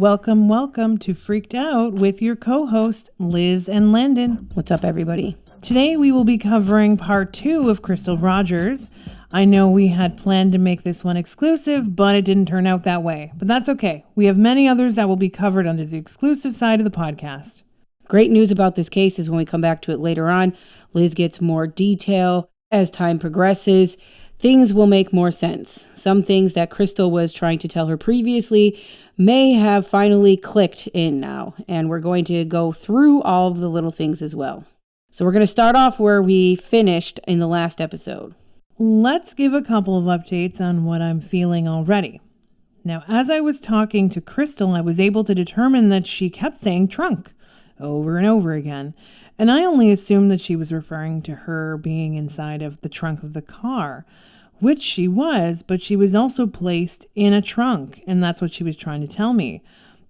Welcome to Freaked Out with your co-host, Liz and Landon. What's up, everybody? Today we will be covering part 2 of Crystal Rogers. I know we had planned to make this one exclusive, but it didn't turn out that way. But that's okay. We have many others that will be covered under the exclusive side of the podcast. Great news about this case is when we come back to it later on, Liz gets more detail. As time progresses, things will make more sense. Some things that Crystal was trying to tell her previously may have finally clicked in now, and we're going to go through all of the little things as well. So we're going to start off where we finished in the last episode. Let's give a couple of updates on what I'm feeling already. Now, as I was talking to Crystal, I was able to determine that she kept saying trunk over and over again, and I only assumed that she was referring to her being inside of the trunk of the car, which she was, but she was also placed in a trunk, and that's what she was trying to tell me.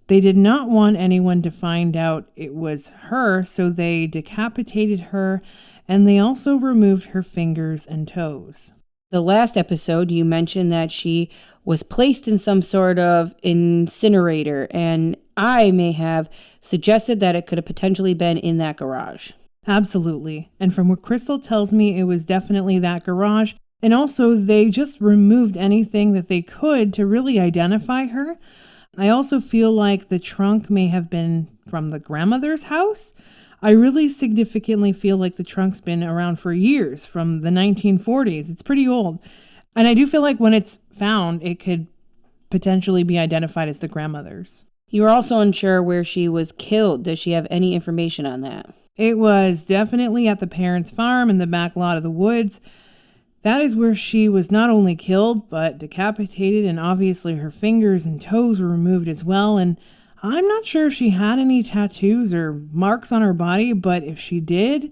They did not want anyone to find out it was her, so they decapitated her, and they also removed her fingers and toes. The last episode, you mentioned that she was placed in some sort of incinerator, and I may have suggested that it could have potentially been in that garage. Absolutely. And from what Crystal tells me, it was definitely that garage. And also, they just removed anything that they could to really identify her. I also feel like the trunk may have been from the grandmother's house. I really significantly feel like the trunk's been around for years, from the 1940s. It's pretty old. And I do feel like when it's found, it could potentially be identified as the grandmother's. You were also unsure where she was killed. Does she have any information on that? It was definitely at the parents' farm in the back lot of the woods. That is where she was not only killed, but decapitated, and obviously her fingers and toes were removed as well. And I'm not sure if she had any tattoos or marks on her body, but if she did,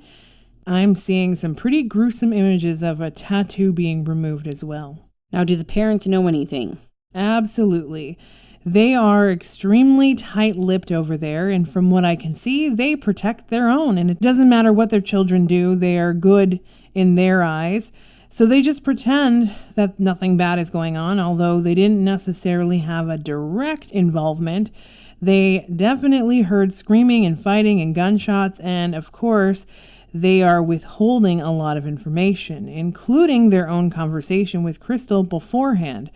I'm seeing some pretty gruesome images of a tattoo being removed as well. Now, do the parents know anything? Absolutely. They are extremely tight-lipped over there, and from what I can see, they protect their own. And it doesn't matter what their children do, they are good in their eyes. So they just pretend that nothing bad is going on, although they didn't necessarily have a direct involvement. They definitely heard screaming and fighting and gunshots, and of course, they are withholding a lot of information, including their own conversation with Crystal beforehand.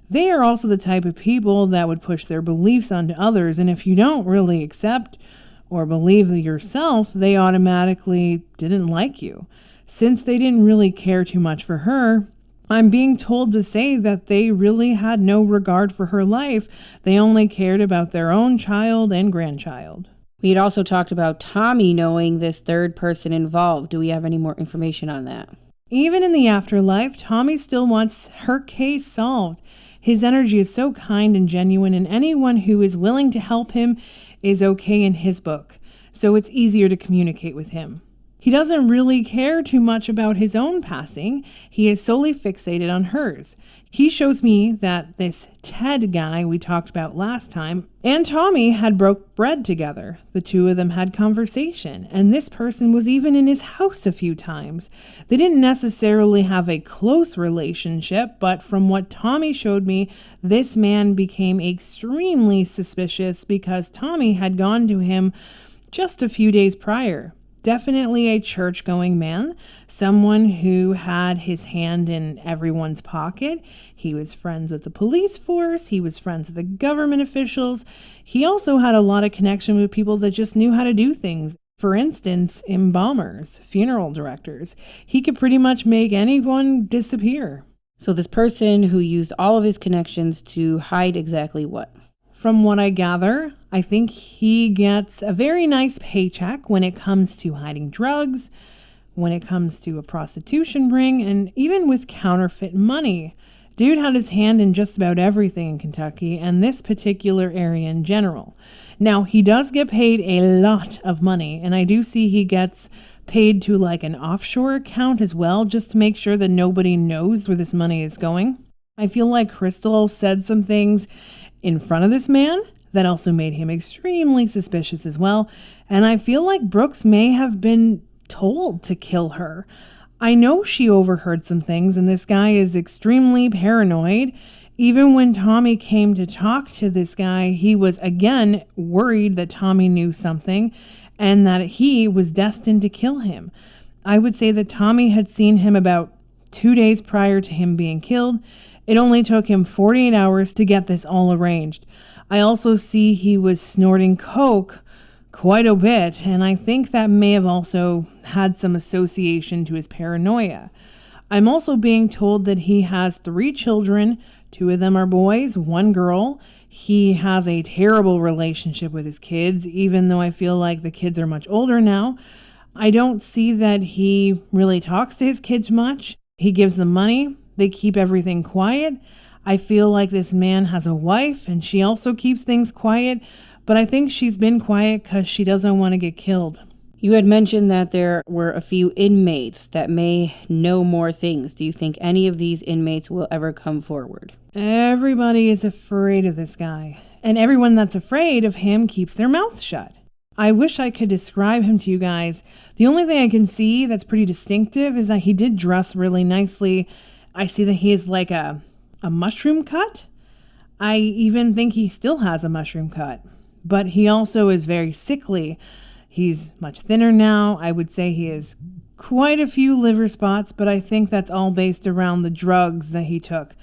They are also the type of people that would push their beliefs onto others, and if you don't really accept or believe yourself, they automatically didn't like you. Since they didn't really care too much for her, I'm being told to say that they really had no regard for her life. They only cared about their own child and grandchild. We had also talked about Tommy knowing this third person involved. Do we have any more information on that? Even in the afterlife, Tommy still wants her case solved. His energy is so kind and genuine, and anyone who is willing to help him is okay in his book. So it's easier to communicate with him. He doesn't really care too much about his own passing. He is solely fixated on hers. He shows me that this Ted guy we talked about last time and Tommy had broke bread together. The two of them had conversation, and this person was even in his house a few times. They didn't necessarily have a close relationship, but from what Tommy showed me, this man became extremely suspicious because Tommy had gone to him just a few days prior. Definitely a church-going man, someone who had his hand in everyone's pocket. He was friends with the police force. He was friends with the government officials. He also had a lot of connection with people that just knew how to do things. For instance, embalmers, funeral directors. He could pretty much make anyone disappear. So this person who used all of his connections to hide exactly what? From what I gather, I think he gets a very nice paycheck when it comes to hiding drugs, when it comes to a prostitution ring, and even with counterfeit money. Dude had his hand in just about everything in Kentucky and this particular area in general. Now, he does get paid a lot of money, and I do see he gets paid to like an offshore account as well, just to make sure that nobody knows where this money is going. I feel like Crystal said some things in front of this man that also made him extremely suspicious as well. And I feel like Brooks may have been told to kill her. I know she overheard some things, and this guy is extremely paranoid. Even when Tommy came to talk to this guy, he was again worried that Tommy knew something and that he was destined to kill him. I would say that Tommy had seen him about 2 days prior to him being killed. It only took him 48 hours to get this all arranged. I also see he was snorting coke quite a bit, and I think that may have also had some association to his paranoia. I'm also being told that he has 3 children. 2 of them are boys, 1 girl. He has a terrible relationship with his kids, even though I feel like the kids are much older now. I don't see that he really talks to his kids much. He gives them money. They keep everything quiet. I feel like this man has a wife and she also keeps things quiet, but I think she's been quiet because she doesn't want to get killed. You had mentioned that there were a few inmates that may know more things. Do you think any of these inmates will ever come forward? Everybody is afraid of this guy, and everyone that's afraid of him keeps their mouth shut. I wish I could describe him to you guys. The only thing I can see that's pretty distinctive is that he did dress really nicely. I see that he is like a mushroom cut. I even think he still has a mushroom cut, but he also is very sickly. He's much thinner now. I would say he has quite a few liver spots, but I think that's all based around the drugs that he took.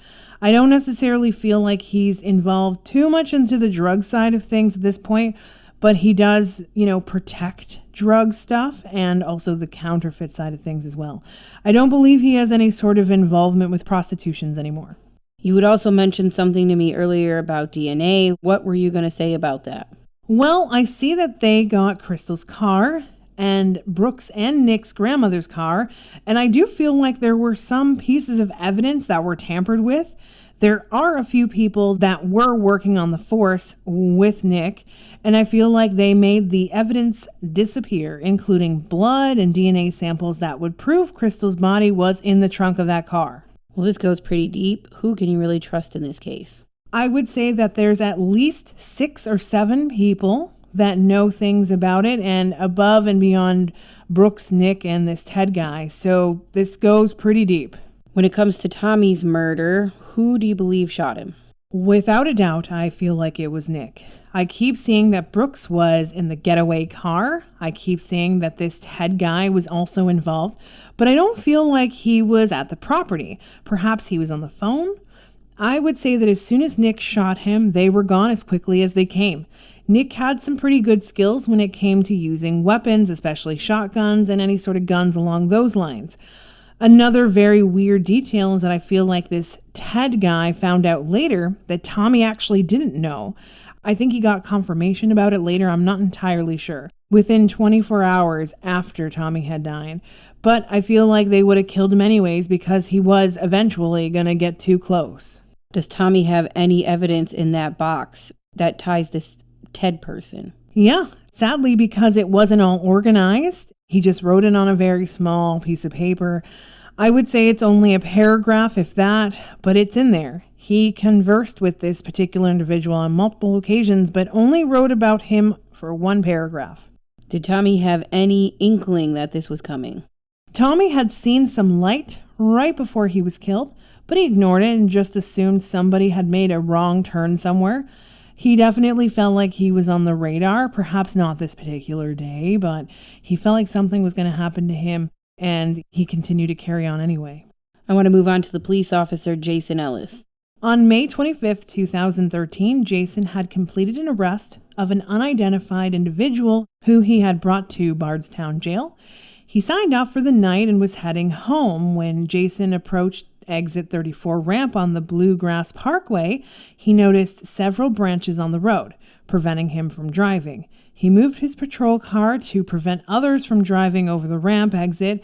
I don't necessarily feel like he's involved too much into the drug side of things at this point, but he does, protect drug stuff and also the counterfeit side of things as well. I don't believe he has any sort of involvement with prostitutions anymore. You would also mention something to me earlier about DNA. What were you going to say about that? Well, I see that they got Crystal's car and Brooks and Nick's grandmother's car, and I do feel like there were some pieces of evidence that were tampered with. There are a few people that were working on the force with Nick, and I feel like they made the evidence disappear, including blood and DNA samples that would prove Crystal's body was in the trunk of that car. Well, this goes pretty deep. Who can you really trust in this case? I would say that there's at least 6 or 7 people that know things about it, and above and beyond Brooks, Nick, and this Ted guy. So this goes pretty deep. When it comes to Tommy's murder, who do you believe shot him? Without a doubt, I feel like it was Nick. I keep seeing that Brooks was in the getaway car. I keep seeing that this Ted guy was also involved, but I don't feel like he was at the property. Perhaps he was on the phone. I would say that as soon as Nick shot him, they were gone as quickly as they came. Nick had some pretty good skills when it came to using weapons, especially shotguns and any sort of guns along those lines. Another very weird detail is that I feel like this Ted guy found out later that Tommy actually didn't know. I think he got confirmation about it later. I'm not entirely sure. Within 24 hours after Tommy had died. But I feel like they would have killed him anyways because he was eventually going to get too close. Does Tommy have any evidence in that box that ties this Ted person? Yeah, sadly, because it wasn't all organized. He just wrote it on a very small piece of paper. I would say it's only a paragraph, if that, but it's in there. He conversed with this particular individual on multiple occasions, but only wrote about him for 1 paragraph. Did Tommy have any inkling that this was coming? Tommy had seen some light right before he was killed, but he ignored it and just assumed somebody had made a wrong turn somewhere. He definitely felt like he was on the radar, perhaps not this particular day, but he felt like something was going to happen to him, and he continued to carry on anyway. I want to move on to the police officer, Jason Ellis. On May 25th, 2013, Jason had completed an arrest of an unidentified individual who he had brought to Bardstown Jail. He signed off for the night and was heading home when Jason approached exit 34 ramp on the Bluegrass Parkway. He noticed several branches on the road, preventing him from driving. He moved his patrol car to prevent others from driving over the ramp exit,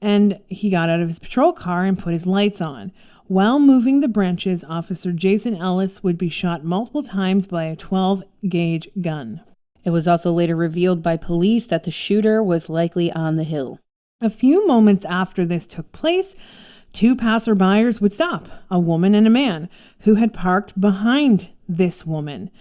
and he got out of his patrol car and put his lights on. While moving the branches, Officer Jason Ellis would be shot multiple times by a 12-gauge gun. It was also later revealed by police that the shooter was likely on the hill. A few moments after this took place, 2 passerbyers would stop, a woman and a man, who had parked behind this woman.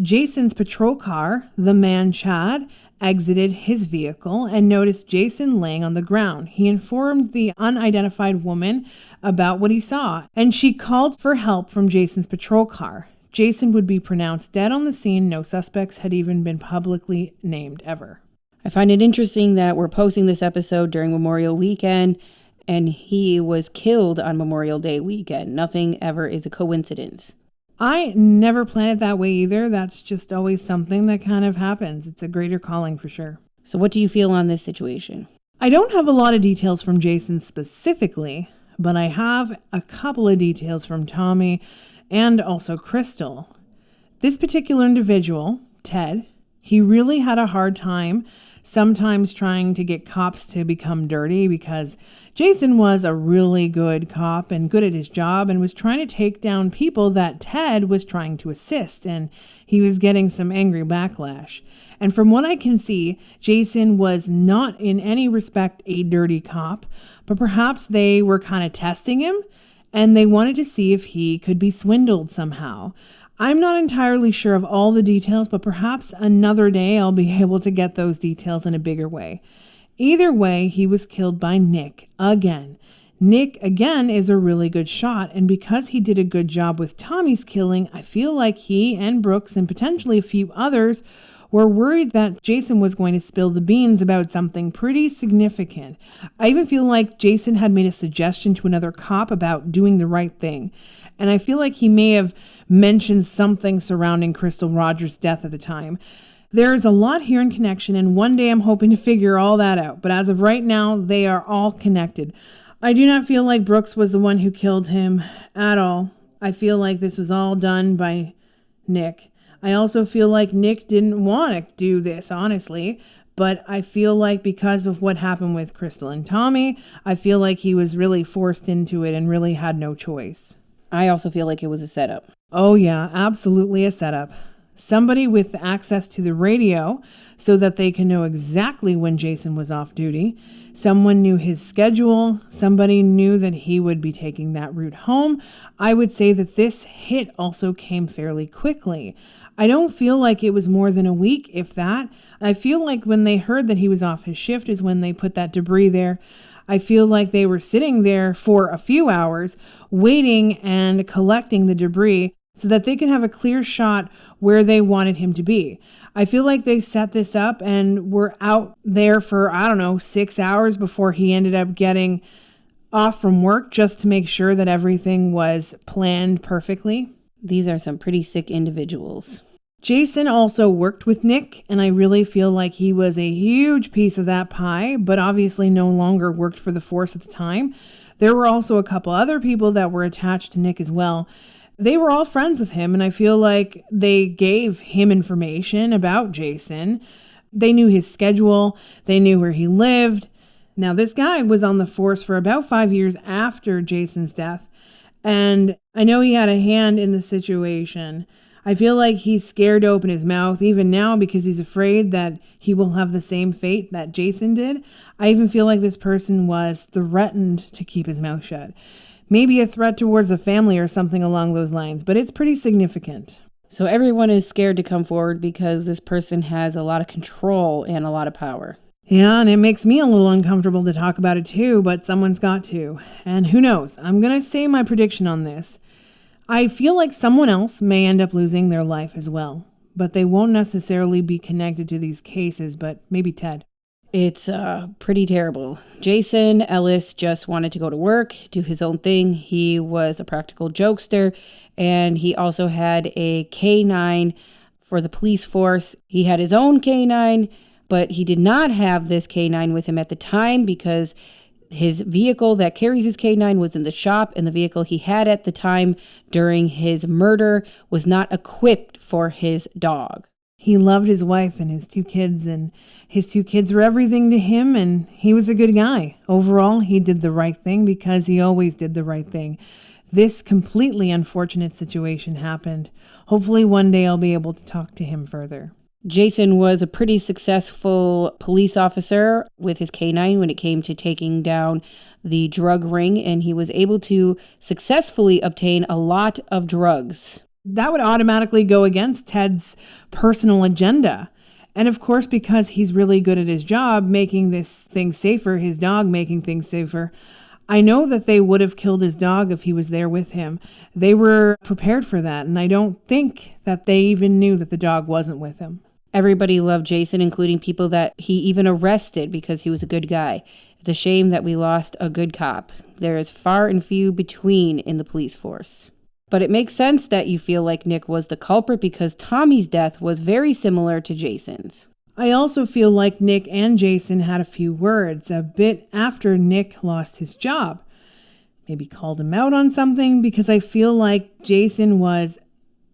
Jason's patrol car, the man Chad, exited his vehicle and noticed Jason laying on the ground. He informed the unidentified woman about what he saw, and she called for help from Jason's patrol car. Jason would be pronounced dead on the scene. No suspects had even been publicly named ever. I find it interesting that we're posting this episode during Memorial Weekend, and he was killed on Memorial Day weekend. Nothing ever is a coincidence. I never planned it that way either. That's just always something that kind of happens. It's a greater calling for sure. So what do you feel on this situation? I don't have a lot of details from Jason specifically, but I have a couple of details from Tommy and also Crystal. This particular individual, Ted, he really had a hard time sometimes trying to get cops to become dirty, because Jason was a really good cop and good at his job and was trying to take down people that Ted was trying to assist, and he was getting some angry backlash. And from what I can see, Jason was not in any respect a dirty cop, but perhaps they were kind of testing him and they wanted to see if he could be swindled somehow. I'm not entirely sure of all the details, but perhaps another day I'll be able to get those details in a bigger way. Either way, he was killed by Nick again. Nick, again, is a really good shot, and because he did a good job with Tommy's killing, I feel like he and Brooks and potentially a few others were worried that Jason was going to spill the beans about something pretty significant. I even feel like Jason had made a suggestion to another cop about doing the right thing. And I feel like he may have mentioned something surrounding Crystal Rogers' death at the time. There's a lot here in connection, and one day I'm hoping to figure all that out. But as of right now, they are all connected. I do not feel like Brooks was the one who killed him at all. I feel like this was all done by Nick. I also feel like Nick didn't want to do this, honestly. But I feel like because of what happened with Crystal and Tommy, I feel like he was really forced into it and really had no choice. I also feel like it was a setup. Oh yeah, absolutely a setup. Somebody with access to the radio so that they can know exactly when Jason was off duty. Someone knew his schedule. Somebody knew that he would be taking that route home. I would say that this hit also came fairly quickly. I don't feel like it was more than a week, if that. I feel like when they heard that he was off his shift is when they put that debris there. I feel like they were sitting there for a few hours waiting and collecting the debris so that they could have a clear shot where they wanted him to be. I feel like they set this up and were out there for, 6 hours before he ended up getting off from work just to make sure that everything was planned perfectly. These are some pretty sick individuals. Jason also worked with Nick, and I really feel like he was a huge piece of that pie, but obviously no longer worked for the force at the time. There were also a couple other people that were attached to Nick as well. They were all friends with him, and I feel like they gave him information about Jason. They knew his schedule. They knew where he lived. Now, this guy was on the force for about 5 years after Jason's death, and I know he had a hand in the situation. I feel like he's scared to open his mouth even now because he's afraid that he will have the same fate that Jason did. I even feel like this person was threatened to keep his mouth shut. Maybe a threat towards a family or something along those lines, but it's pretty significant. So everyone is scared to come forward because this person has a lot of control and a lot of power. Yeah, and it makes me a little uncomfortable to talk about it too, but someone's got to. And who knows? I'm going to say my prediction on this. I feel like someone else may end up losing their life as well, but they won't necessarily be connected to these cases, but maybe Ted. It's pretty terrible. Jason Ellis just wanted to go to work, do his own thing. He was a practical jokester, and he also had a K9 for the police force. He had his own K9, but he did not have this K9 with him at the time because his vehicle that carries his K9 was in the shop, and the vehicle he had at the time during his murder was not equipped for his dog. He loved his wife and his 2 kids, and his 2 kids were everything to him, and he was a good guy. Overall, he did the right thing because he always did the right thing. This completely unfortunate situation happened. Hopefully one day I'll be able to talk to him further. Jason was a pretty successful police officer with his K9 when it came to taking down the drug ring, and he was able to successfully obtain a lot of drugs. That would automatically go against Ted's personal agenda. And of course, because he's really good at his job, making this thing safer, his dog making things safer, I know that they would have killed his dog if he was there with him. They were prepared for that, and I don't think that they even knew that the dog wasn't with him. Everybody loved Jason, including people that he even arrested because he was a good guy. It's a shame that we lost a good cop. There is far and few between in the police force. But it makes sense that you feel like Nick was the culprit because Tommy's death was very similar to Jason's. I also feel like Nick and Jason had a few words a bit after Nick lost his job. Maybe called him out on something, because I feel like Jason was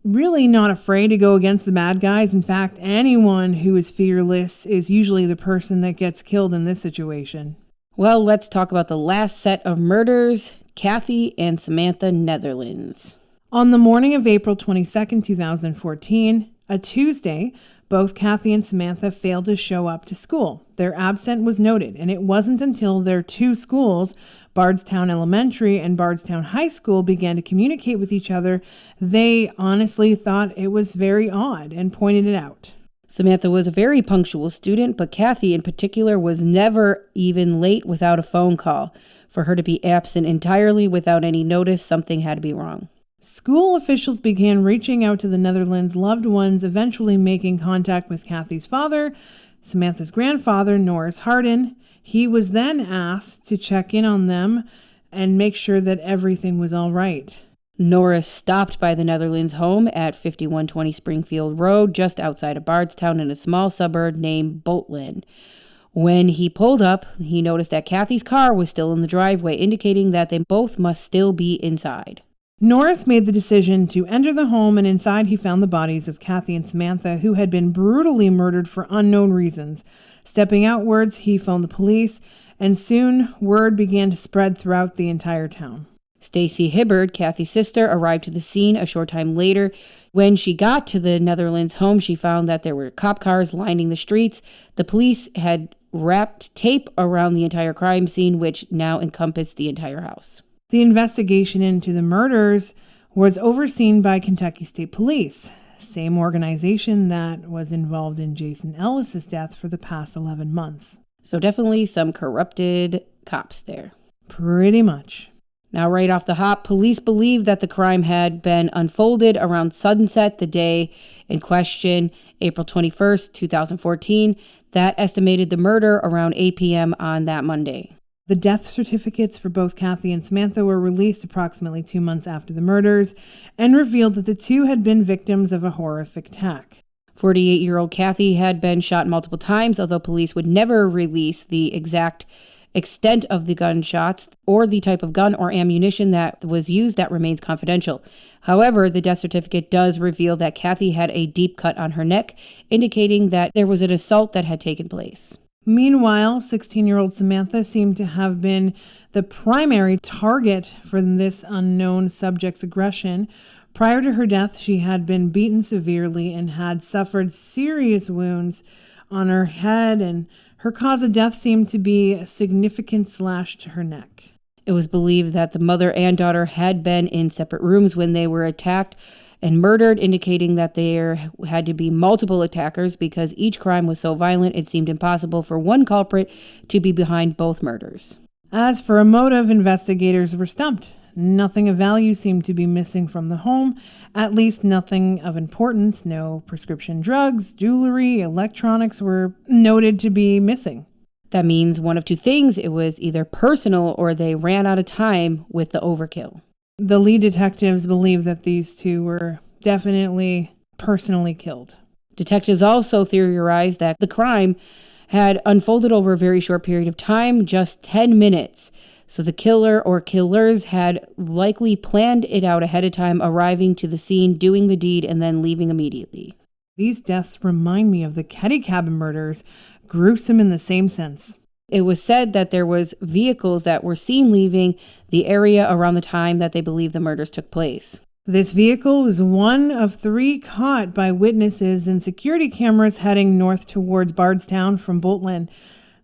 really not afraid to go against the bad guys. In fact, anyone who is fearless is usually the person that gets killed in this situation. Well, let's talk about the last set of murders, Kathy and Samantha Netherlands. On the morning of April 22nd, 2014, a Tuesday, both Kathy and Samantha failed to show up to school. Their absence was noted, and it wasn't until their two schools, Bardstown Elementary and Bardstown High School, began to communicate with each other, they honestly thought it was very odd and pointed it out. Samantha was a very punctual student, but Kathy in particular was never even late without a phone call. For her to be absent entirely without any notice, something had to be wrong. School officials began reaching out to the Netherlands' loved ones, eventually making contact with Kathy's father, Samantha's grandfather, Norris Hardin. He was then asked to check in on them and make sure that everything was all right. Norris stopped by the Netherlands' home at 5120 Springfield Road, just outside of Bardstown in a small suburb named Boltland. When he pulled up, he noticed that Kathy's car was still in the driveway, indicating that they both must still be inside. Norris made the decision to enter the home, and inside he found the bodies of Kathy and Samantha, who had been brutally murdered for unknown reasons. Stepping outwards, he phoned the police, and soon word began to spread throughout the entire town. Stacy Hibbard, Kathy's sister, arrived to the scene a short time later. When she got to the Netherlands home, she found that there were cop cars lining the streets. The police had wrapped tape around the entire crime scene, which now encompassed the entire house. The investigation into the murders was overseen by Kentucky State Police, same organization that was involved in Jason Ellis's death for the past 11 months. So definitely some corrupted cops there. Pretty much. Now, right off the hop, police believe that the crime had been unfolded around sunset the day in question, April 21st, 2014. That estimated the murder around 8 p.m. on that Monday. The death certificates for both Kathy and Samantha were released approximately 2 months after the murders and revealed that the two had been victims of a horrific attack. 48-year-old Kathy had been shot multiple times, although police would never release the exact extent of the gunshots or the type of gun or ammunition that was used. That remains confidential. However, the death certificate does reveal that Kathy had a deep cut on her neck, indicating that there was an assault that had taken place. Meanwhile, 16-year-old Samantha seemed to have been the primary target for this unknown subject's aggression. Prior to her death, she had been beaten severely and had suffered serious wounds on her head, and her cause of death seemed to be a significant slash to her neck. It was believed that the mother and daughter had been in separate rooms when they were attacked and murdered, indicating that there had to be multiple attackers because each crime was so violent it seemed impossible for one culprit to be behind both murders. As for a motive, investigators were stumped. Nothing of value seemed to be missing from the home, at least nothing of importance. No prescription drugs, jewelry, electronics were noted to be missing. That means one of two things. It was either personal or they ran out of time with the overkill. The lead detectives believe that these two were definitely personally killed. Detectives also theorized that the crime had unfolded over a very short period of time, just 10 minutes. So the killer or killers had likely planned it out ahead of time, arriving to the scene, doing the deed, and then leaving immediately. These deaths remind me of the Ketty Cabin murders, gruesome in the same sense. It was said that there was vehicles that were seen leaving the area around the time that they believe the murders took place. This vehicle was one of 3 caught by witnesses in security cameras heading north towards Bardstown from Boltland,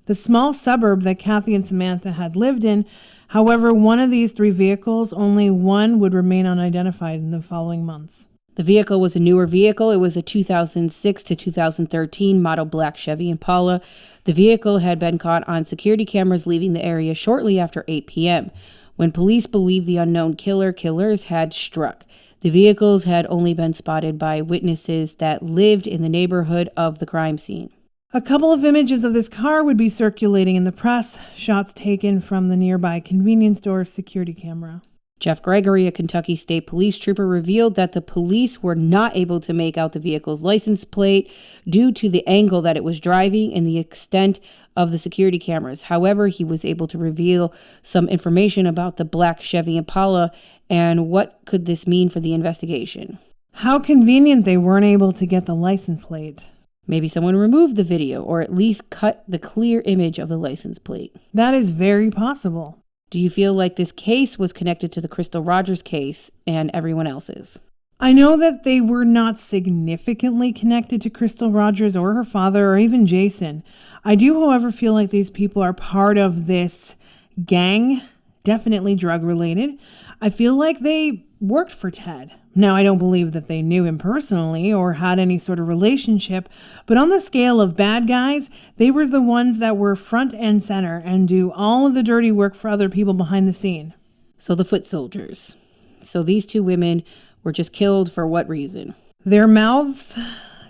the small suburb that Kathy and Samantha had lived in. However, one of these 3 vehicles, only one would remain unidentified in the following months. The vehicle was a newer vehicle. It was a 2006 to 2013 model black Chevy Impala. The vehicle had been caught on security cameras leaving the area shortly after 8 p.m. when police believed the unknown killers had struck. The vehicles had only been spotted by witnesses that lived in the neighborhood of the crime scene. A couple of images of this car would be circulating in the press, shots taken from the nearby convenience store security camera. Jeff Gregory, a Kentucky State Police trooper, revealed that the police were not able to make out the vehicle's license plate due to the angle that it was driving and the extent of the security cameras. However, he was able to reveal some information about the black Chevy Impala and what could this mean for the investigation. How convenient they weren't able to get the license plate. Maybe someone removed the video or at least cut the clear image of the license plate. That is very possible. Do you feel like this case was connected to the Crystal Rogers case and everyone else's? I know that they were not significantly connected to Crystal Rogers or her father or even Jason. I do, however, feel like these people are part of this gang, definitely drug related. I feel like they worked for Ted. Now, I don't believe that they knew him personally or had any sort of relationship, but on the scale of bad guys, they were the ones that were front and center and do all of the dirty work for other people behind the scene. So the foot soldiers. So these two women were just killed for what reason? Their mouths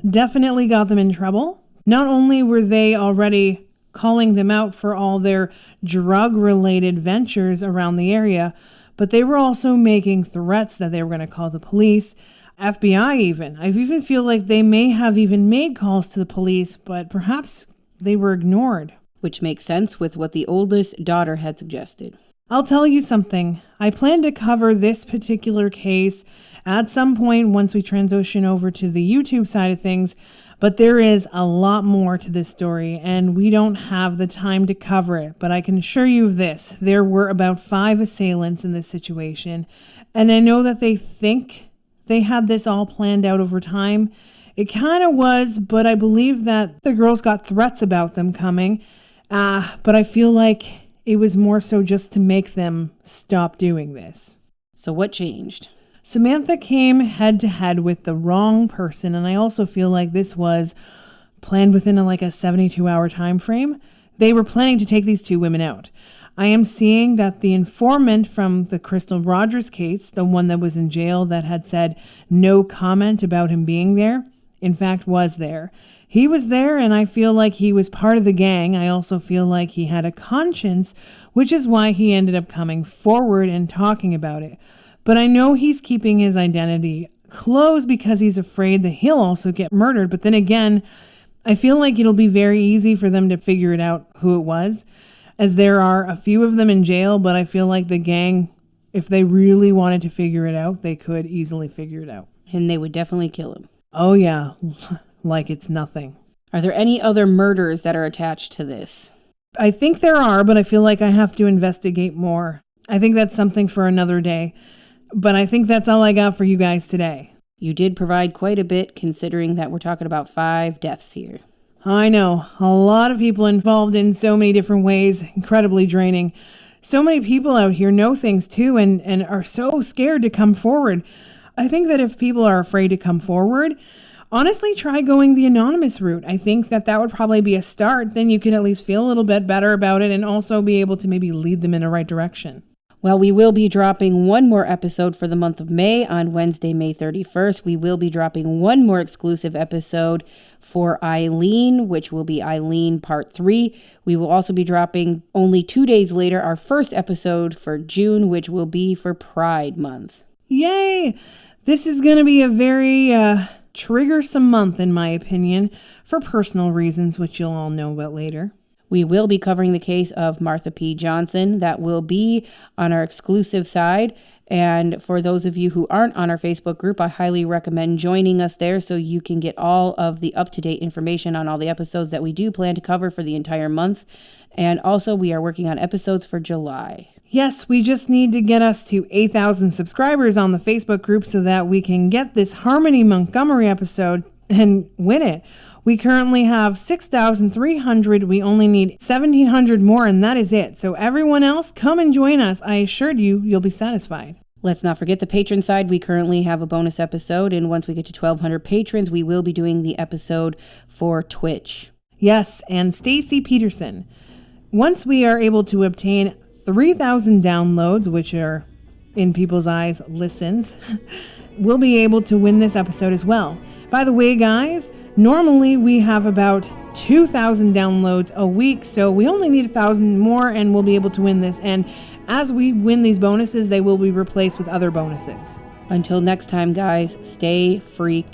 definitely got them in trouble. Not only were they already calling them out for all their drug-related ventures around the area, but they were also making threats that they were going to call the police, FBI even. I even feel like they may have even made calls to the police, but perhaps they were ignored. Which makes sense with what the oldest daughter had suggested. I'll tell you something. I plan to cover this particular case at some point once we transition over to the YouTube side of things, but there is a lot more to this story, and we don't have the time to cover it. But I can assure you of this. There were about 5 assailants in this situation, and I know that they think they had this all planned out over time. It kind of was, but I believe that the girls got threats about them coming. But I feel like it was more so just to make them stop doing this. So what changed? Samantha came head to head with the wrong person, and I also feel like this was planned within a 72-hour time frame. They were planning to take these 2 women out. I am seeing that the informant from the Crystal Rogers case, the one that was in jail that had said no comment about him being there, in fact was there. He was there, and I feel like he was part of the gang. I also feel like he had a conscience, which is why he ended up coming forward and talking about it. But I know he's keeping his identity closed because he's afraid that he'll also get murdered. But then again, I feel like it'll be very easy for them to figure it out who it was, as there are a few of them in jail. But I feel like the gang, if they really wanted to figure it out, they could easily figure it out. And they would definitely kill him. Oh, yeah. Like it's nothing. Are there any other murders that are attached to this? I think there are, but I feel like I have to investigate more. I think that's something for another day. But I think that's all I got for you guys today. You did provide quite a bit, considering that we're talking about 5 deaths here. I know. A lot of people involved in so many different ways. Incredibly draining. So many people out here know things too and are so scared to come forward. I think that if people are afraid to come forward, honestly, try going the anonymous route. I think that would probably be a start. Then you can at least feel a little bit better about it and also be able to maybe lead them in the right direction. Well, we will be dropping one more episode for the month of May on Wednesday, May 31st. We will be dropping one more exclusive episode for Eileen, which will be Eileen Part 3. We will also be dropping only 2 days later our first episode for June, which will be for Pride Month. Yay! This is going to be a very triggersome month, in my opinion, for personal reasons, which you'll all know about later. We will be covering the case of Martha P. Johnson. That will be on our exclusive side. And for those of you who aren't on our Facebook group, I highly recommend joining us there so you can get all of the up-to-date information on all the episodes that we do plan to cover for the entire month. And also, we are working on episodes for July. Yes, we just need to get us to 8,000 subscribers on the Facebook group so that we can get this Harmony Montgomery episode and win it. We currently have 6,300. We only need 1,700 more, and that is it. So everyone else, come and join us. I assured you, you'll be satisfied. Let's not forget the patron side. We currently have a bonus episode, and once we get to 1,200 patrons, we will be doing the episode for Twitch. Yes, and Stacy Peterson. Once we are able to obtain 3,000 downloads, which are, in people's eyes, listens, we'll be able to win this episode as well. By the way, guys, normally we have about 2,000 downloads a week, so we only need 1,000 more and we'll be able to win this. And as we win these bonuses, they will be replaced with other bonuses. Until next time, guys, stay freaked